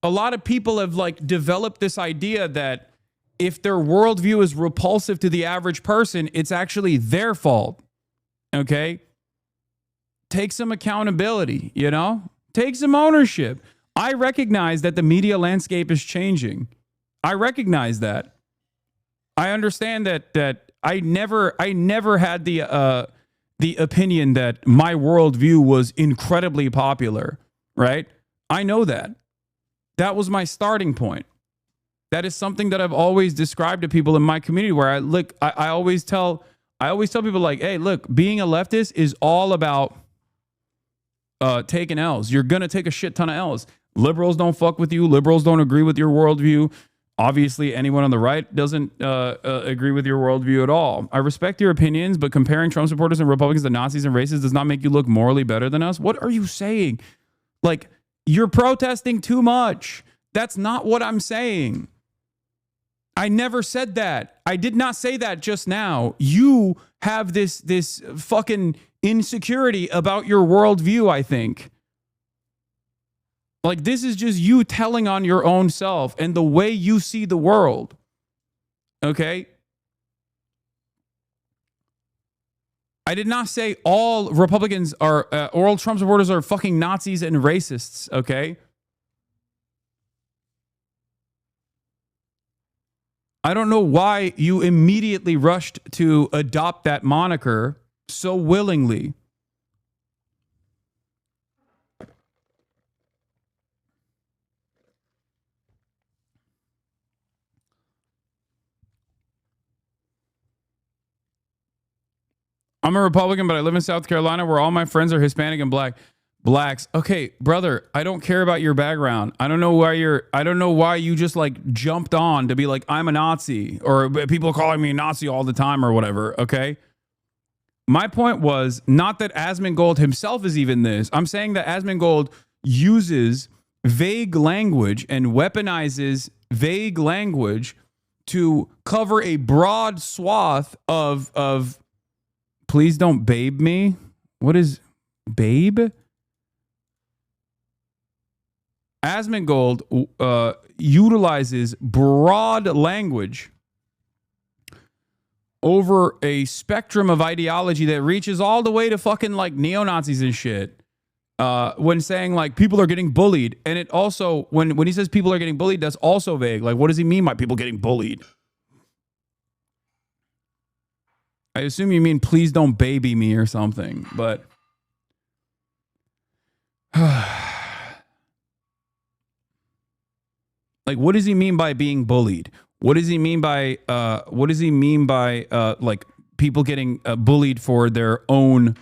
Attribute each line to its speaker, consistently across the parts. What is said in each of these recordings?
Speaker 1: a lot of people have like developed this idea that if their worldview is repulsive to the average person, it's actually their fault. Okay? Take some accountability, you know? Take some ownership. I recognize that the media landscape is changing. I recognize that. I understand that I never had the opinion that my worldview was incredibly popular, right? I know that. That was my starting point. That is something that I've always described to people in my community where I always tell people like, hey, look, being a leftist is all about taking L's. You're going to take a shit ton of L's. Liberals don't fuck with you. Liberals don't agree with your worldview. Obviously, anyone on the right doesn't agree with your worldview at all. I respect your opinions, but comparing Trump supporters and Republicans to Nazis and racists does not make you look morally better than us. What are you saying? Like, you're protesting too much. That's not what I'm saying. I never said that. I did not say that just now. You have this fucking insecurity about your worldview, I think. Like, this is just you telling on your own self and the way you see the world. Okay? I did not say all Republicans are, or all Trump supporters are fucking Nazis and racists, okay? I don't know why you immediately rushed to adopt that moniker so willingly. I'm a Republican, but I live in South Carolina where all my friends are Hispanic and blacks. Okay, brother, I don't care about your background. I don't know why you just like jumped on to be like, I'm a Nazi, or people calling me a Nazi all the time or whatever. Okay. My point was not that Asmongold himself is even this. I'm saying that Asmongold uses vague language and weaponizes vague language to cover a broad swath of please don't babe me. What is babe? Asmongold utilizes broad language over a spectrum of ideology that reaches all the way to fucking like neo-Nazis and shit. When saying like people are getting bullied. And it also, when he says people are getting bullied, that's also vague. Like, what does he mean by people getting bullied? I assume you mean please don't baby me or something, but like, what does he mean by being bullied? What does he mean by like people getting bullied for their own?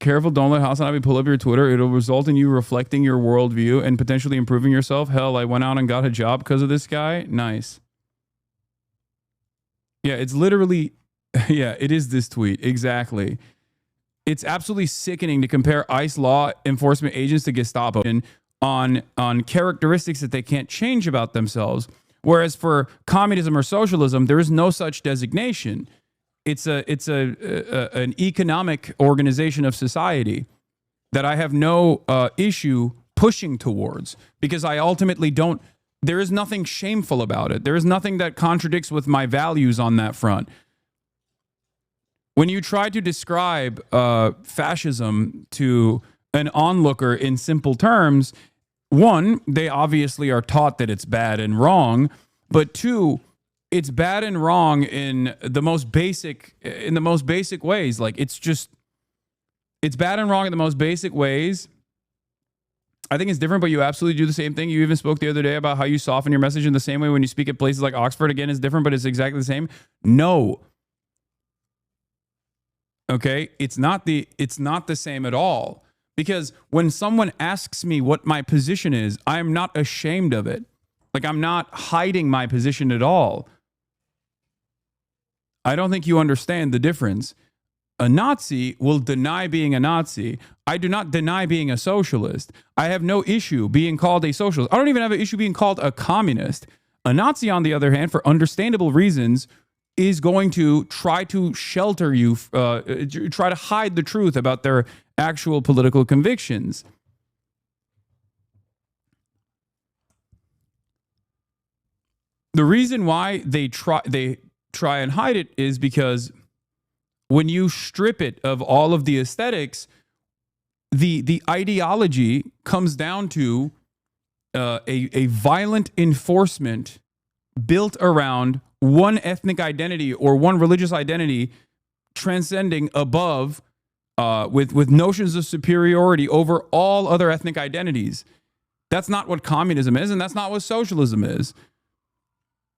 Speaker 1: Careful, don't let Hasanabi pull up your Twitter. It'll result in you reflecting your worldview and potentially improving yourself. Hell, I went out and got a job because of this guy. Nice. Yeah, it's literally, yeah, it is this tweet. Exactly. It's absolutely sickening to compare ICE law enforcement agents to Gestapo on characteristics that they can't change about themselves. Whereas for communism or socialism, there is no such designation. It's an economic organization of society that I have no issue pushing towards, because I ultimately don't. There is nothing shameful about it. There is nothing that contradicts with my values on that front. When you try to describe fascism to an onlooker in simple terms, one, they obviously are taught that it's bad and wrong, but two, it's bad and wrong in the most basic ways. Like, it's bad and wrong in the most basic ways. I think it's different, but you absolutely do the same thing. You even spoke the other day about how you soften your message in the same way when you speak at places like Oxford. Again, it's different, but it's exactly the same. No. Okay? It's not the same at all. Because when someone asks me what my position is, I'm not ashamed of it. Like, I'm not hiding my position at all. I don't think you understand the difference. A Nazi will deny being a Nazi. I do not deny being a socialist. I have no issue being called a socialist. I don't even have an issue being called a communist. A Nazi, on the other hand, for understandable reasons, is going to try to shelter you, try to hide the truth about their actual political convictions. The reason why they try and hide it is because when you strip it of all of the aesthetics, the ideology comes down to a violent enforcement built around one ethnic identity or one religious identity, transcending above with notions of superiority over all other ethnic identities. That's not what communism is, and that's not what socialism is.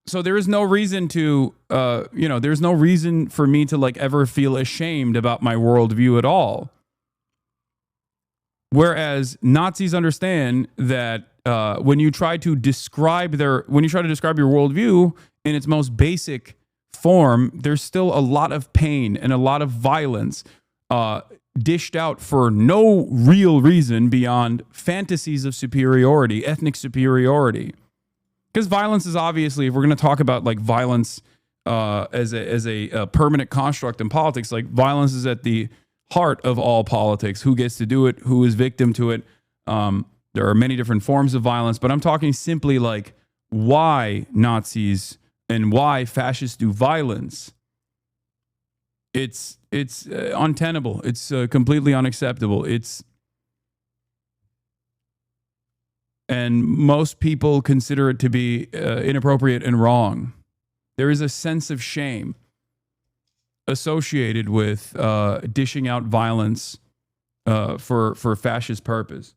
Speaker 1: So there is no reason to, there's no reason for me to like ever feel ashamed about my worldview at all. Whereas Nazis understand that when you try to describe your worldview in its most basic form, there's still a lot of pain and a lot of violence dished out for no real reason beyond fantasies of superiority, ethnic superiority. Because violence is obviously, if we're going to talk about like violence as a permanent construct in politics, like violence is at the heart of all politics. Who gets to do it? Who is victim to it? There are many different forms of violence, but I'm talking simply like why Nazis and why fascists do violence. It's untenable. It's completely unacceptable. And most people consider it to be inappropriate and wrong. There is a sense of shame associated with dishing out violence for fascist purpose.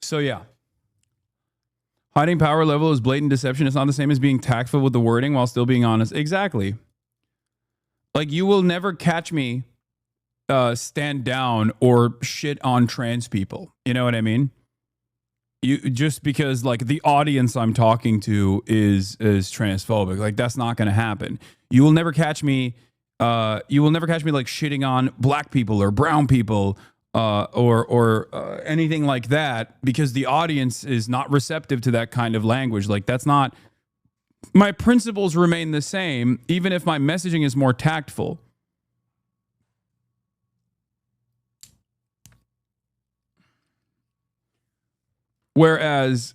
Speaker 1: So yeah, hiding power level is blatant deception. It's not the same as being tactful with the wording while still being honest. Exactly. Like, you will never catch me stand down or shit on trans people. You know what I mean? Just because like the audience I'm talking to is transphobic. Like, that's not going to happen. You will never catch me. You will never catch me like shitting on black people or brown people or anything like that, because the audience is not receptive to that kind of language. Like, that's not. My principles remain the same, even if my messaging is more tactful. Whereas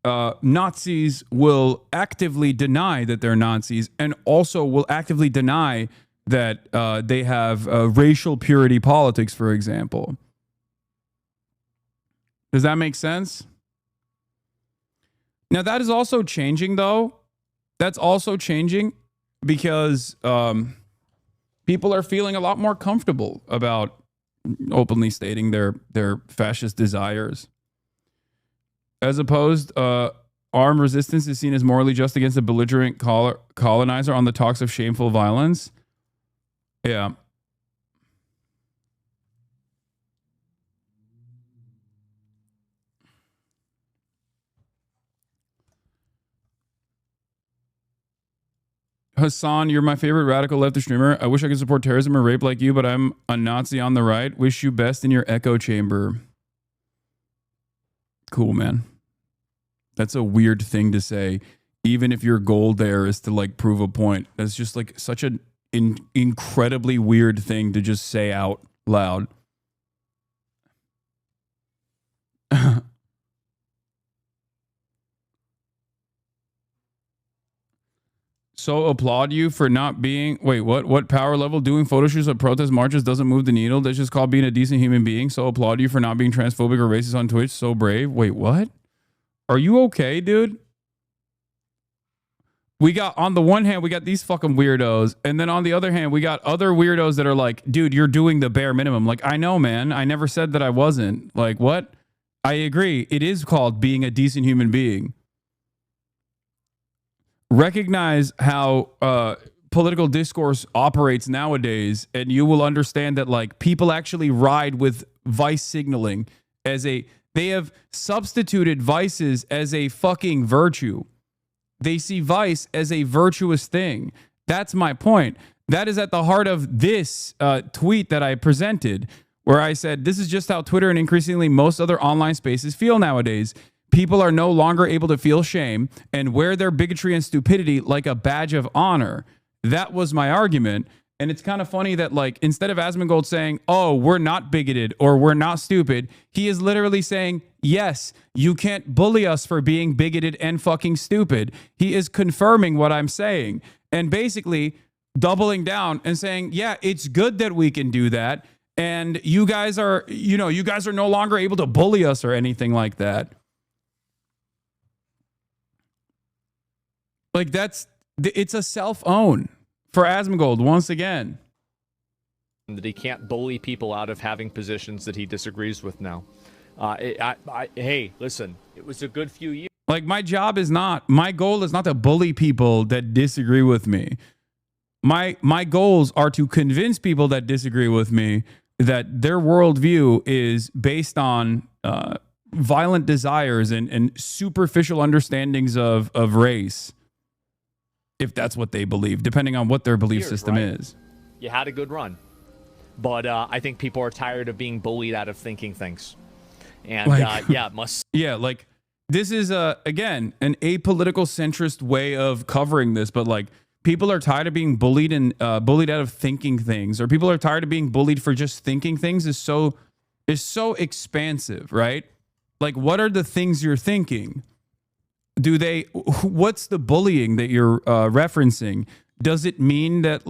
Speaker 1: Nazis will actively deny that they're Nazis, and also will actively deny that they have racial purity politics, for example. Does that make sense? Now, that is also changing, though. That's also changing because people are feeling a lot more comfortable about openly stating their fascist desires. As opposed, armed resistance is seen as morally just against a belligerent colonizer on the talks of shameful violence. Yeah. Hassan, you're my favorite radical leftist streamer. I wish I could support terrorism or rape like you, but I'm a Nazi on the right. Wish you best in your echo chamber. Cool, man. That's a weird thing to say, even if your goal there is to like prove a point. That's just like such an incredibly weird thing to just say out loud. So applaud you for not being, wait, what power level? Doing photo shoots at protest marches doesn't move the needle. That's just called being a decent human being. So applaud you for not being transphobic or racist on Twitch. So brave. Wait, what? Are you okay, dude? We got, on the one hand, we got these fucking weirdos. And then on the other hand, we got other weirdos that are like, dude, you're doing the bare minimum. Like, I know, man. I never said that I wasn't. Like, what? I agree. It is called being a decent human being. Recognize how political discourse operates nowadays, and you will understand that like people actually ride with vice signaling as they have substituted vices as a fucking virtue. They see vice as a virtuous thing. That's my point. That is at the heart of this tweet that I presented, where I said, this is just how Twitter and increasingly most other online spaces feel nowadays. people are no longer able to feel shame and wear their bigotry and stupidity like a badge of honor. That was my argument. And it's kind of funny that, like, instead of Asmongold saying, oh, we're not bigoted or we're not stupid, he is literally saying, yes, you can't bully us for being bigoted and fucking stupid. He is confirming what I'm saying and basically doubling down and saying, yeah, it's good that we can do that. And you guys are no longer able to bully us or anything like that. Like, it's a self-own for Asmongold once again.
Speaker 2: That he can't bully people out of having positions that he disagrees with now. Hey, listen, it was a good few years.
Speaker 1: Like, my goal is not to bully people that disagree with me. My goals are to convince people that disagree with me that their worldview is based on violent desires and superficial understandings of race. If that's what they believe, depending on what their belief system is.
Speaker 2: You had a good run. But I think people are tired of being bullied out of thinking things. And
Speaker 1: like, this is, again, an apolitical centrist way of covering this. But, like, people are tired of being bullied and bullied out of thinking things. Or people are tired of being bullied for just thinking things is so expansive, right? Like, what are the things you're thinking? What's the bullying that you're referencing? Does it mean that,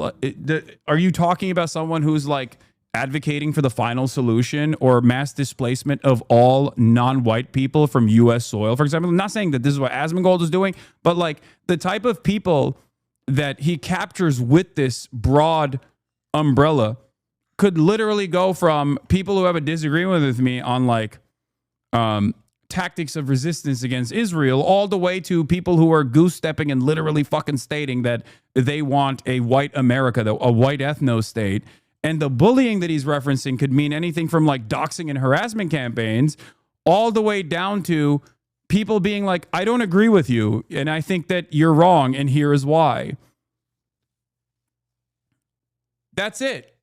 Speaker 1: are you talking about someone who's, like, advocating for the final solution or mass displacement of all non-white people from U.S. soil, for example? I'm not saying that this is what Asmongold is doing, but, like, the type of people that he captures with this broad umbrella could literally go from people who have a disagreement with me on, like, tactics of resistance against Israel, all the way to people who are goose-stepping and literally fucking stating that they want a white America, a white ethno state. And the bullying that he's referencing could mean anything from, like, doxing and harassment campaigns all the way down to people being like, I don't agree with you, and I think that you're wrong, and here is why. That's it.